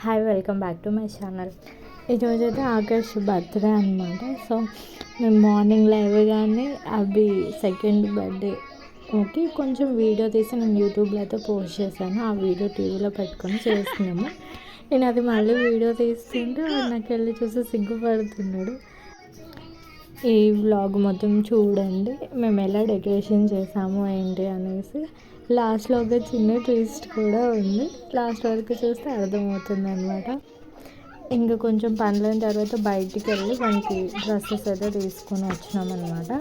Hi welcome back to my channel. ఈరోజైతే Akarsh birthday అనమాట. So మేము మార్నింగ్ లేవగానే అవి సెకండ్ బర్త్డే ఓకే కొంచెం వీడియో తీసి నేను యూట్యూబ్లో అయితే పోస్ట్ చేశాను. ఆ వీడియో టీవీలో పెట్టుకొని చేస్తున్నాము. నేను అది మళ్ళీ వీడియో తీస్తుంటే నాకు వెళ్ళి చూసి సిగ్గుపడుతున్నాడు. ఈ వ్లాగ్ మొత్తం చూడండి, మేము ఎలా డెకరేషన్ చేసాము ఏంటి అనేసి. లాస్ట్లో ఒక చిన్న ట్విస్ట్ కూడా ఉంది, లాస్ట్ వరకు చూస్తే అర్థమవుతుంది అనమాట. ఇంకా కొంచెం పనులైన తర్వాత బయటికి వెళ్ళి మనకి డ్రెస్సెస్ అయితే తీసుకొని వచ్చినామన్నమాట.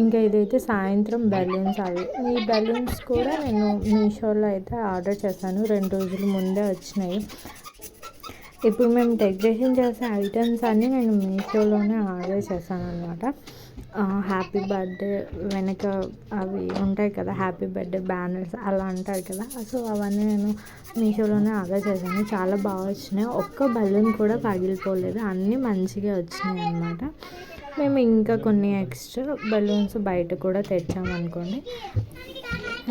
ఇంకా ఇదైతే సాయంత్రం బెలూన్స్. అవి ఈ బెలూన్స్ కూడా నేను మీషోలో అయితే ఆర్డర్ చేశాను, 2 రోజుల ముందే వచ్చినాయి. ఇప్పుడు మేము డెకరేషన్ చేసే ఐటమ్స్ అన్నీ నేను మీషోలోనే ఆర్డర్ చేశాను అనమాట. హ్యాపీ బర్త్డే వెనక అవి ఉంటాయి కదా, హ్యాపీ బర్త్డే బ్యానర్స్ అలా అంటారు కదా, సో అవన్నీ నేను మీషోలోనే ఆర్డర్ చేశాను. చాలా బాగా వచ్చినాయి, ఒక్క బలూన్ కూడా పగిలిపోలేదు, అన్నీ మంచిగా వచ్చినాయి అనమాట. మేము ఇంకా కొన్ని ఎక్స్ట్రా బలూన్స్ బయట కూడా తెచ్చామనుకోండి.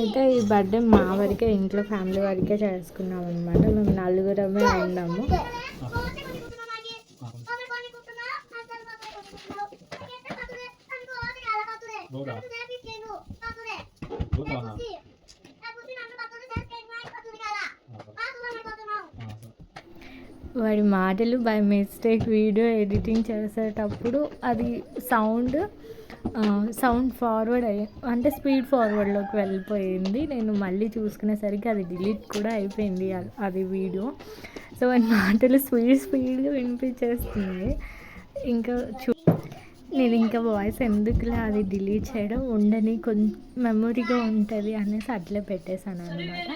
అయితే ఈ బర్త్డే మా వరకే, ఇంట్లో ఫ్యామిలీ వరకే చేసుకున్నాం అనమాట. మేము నలుగురమే ఉన్నాము. వాడి మాటలు బై మిస్టేక్ వీడియో ఎడిటింగ్ చేసేటప్పుడు అది సౌండ్ ఫార్వర్డ్ అంటే స్పీడ్ ఫార్వర్డ్లోకి వెళ్ళిపోయింది. నేను మళ్ళీ చూసుకునేసరికి అది డిలీట్ కూడా అయిపోయింది అది వీడియో. సో వాడి మాటలు స్పీడ్గా వినిపించేస్తుంది. ఇంకా నేను ఇంకా వాయిస్ ఎందుకులే అది డిలీట్ చేయడం, ఉండని కొంచెం మెమొరీగా ఉంటుంది అనేసి అట్లే పెట్టేశాను అనమాట.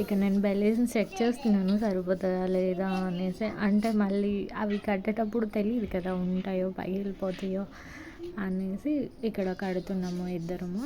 ఇక నేను బెలూన్స్ చెక్ చేస్తున్నాను సరిపోతుందా లేదా అనేసి. అంటే మళ్ళీ అవి కట్టేటప్పుడు తెలియదు కదా, ఉంటాయో పగిలిపోతాయో అనేసి ఇక్కడ కడుతున్నాము ఇద్దరము.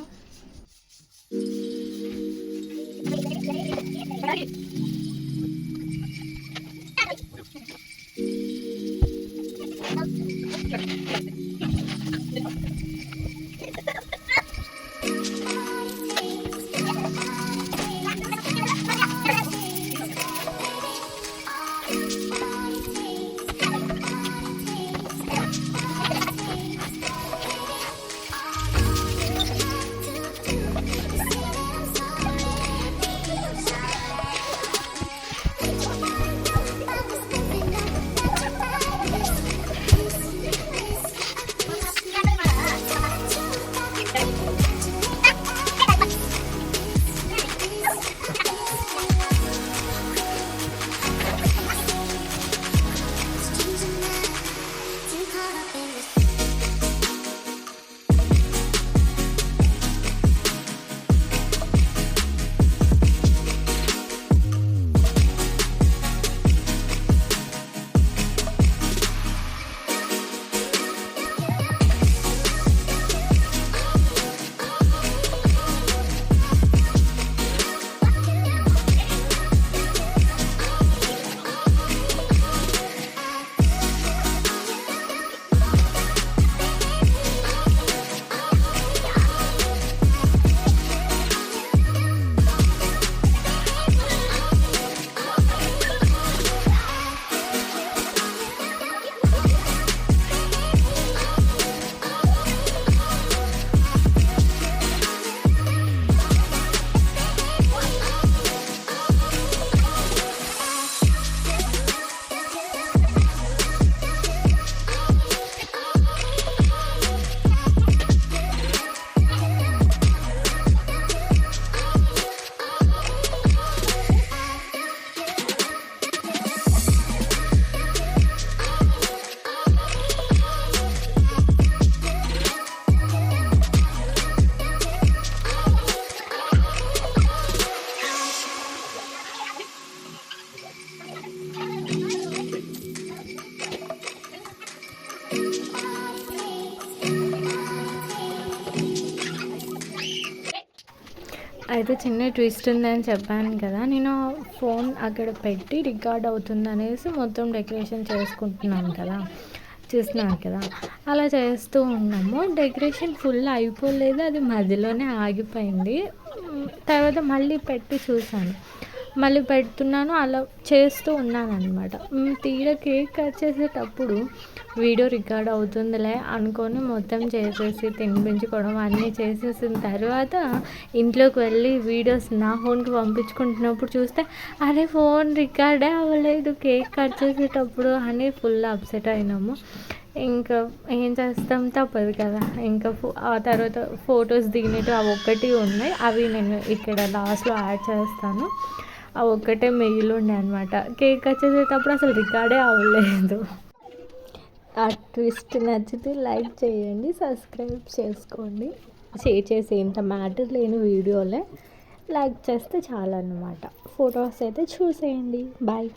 అయితే చిన్న ట్విస్ట్ ఉందని చెప్పాను కదా, నేను ఫోన్ అక్కడ పెట్టి రికార్డ్ అవుతుంది అనేసి మొత్తం డెకరేషన్ చేసుకుంటున్నాను కదా, చూస్తున్నాను కదా, అలా చేస్తూ ఉన్నాము. డెకరేషన్ ఫుల్ అయిపోలేదు, అది మధ్యలోనే ఆగిపోయింది. తర్వాత మళ్ళీ పెట్టి చూసాను, మళ్ళీ పెడుతున్నాను, అలా చేస్తూ ఉన్నాను అనమాట. తీరా కేక్ కట్ చేసేటప్పుడు వీడియో రికార్డ్ అవుతుందిలే అనుకొని మొత్తం చేసేసి తినిపించుకోవడం అన్నీ చేసేసిన తర్వాత ఇంట్లోకి వెళ్ళి వీడియోస్ నా ఫోన్కి పంపించుకుంటున్నప్పుడు చూస్తే అరే ఫోన్ రికార్డే అవ్వలేదు కేక్ కట్ చేసేటప్పుడు అని ఫుల్ అప్సెట్ అయినాము. ఇంకా ఏం చేస్తాం, తప్పదు కదా. ఇంకా ఆ తర్వాత ఫొటోస్ దిగినట్టు అవి ఒక్కటి ఉన్నాయి, అవి నేను ఇక్కడ లాస్ట్లో యాడ్ చేస్తాను. అవి ఒక్కటే మిగిలి ఉండే అనమాట. కేక్ కట్ చేసేటప్పుడు అసలు రికార్డే అవ్వలేదు. ఆ ట్విస్ట్ నచ్చితే లైక్ చేయండి, సబ్స్క్రైబ్ చేసుకోండి. షేర్ చేసి ఇంత మ్యాటర్ లేని వీడియోలే లైక్ చేస్తే చాలన్నమాట. ఫొటోస్ అయితే చూసేయండి. బాయ్.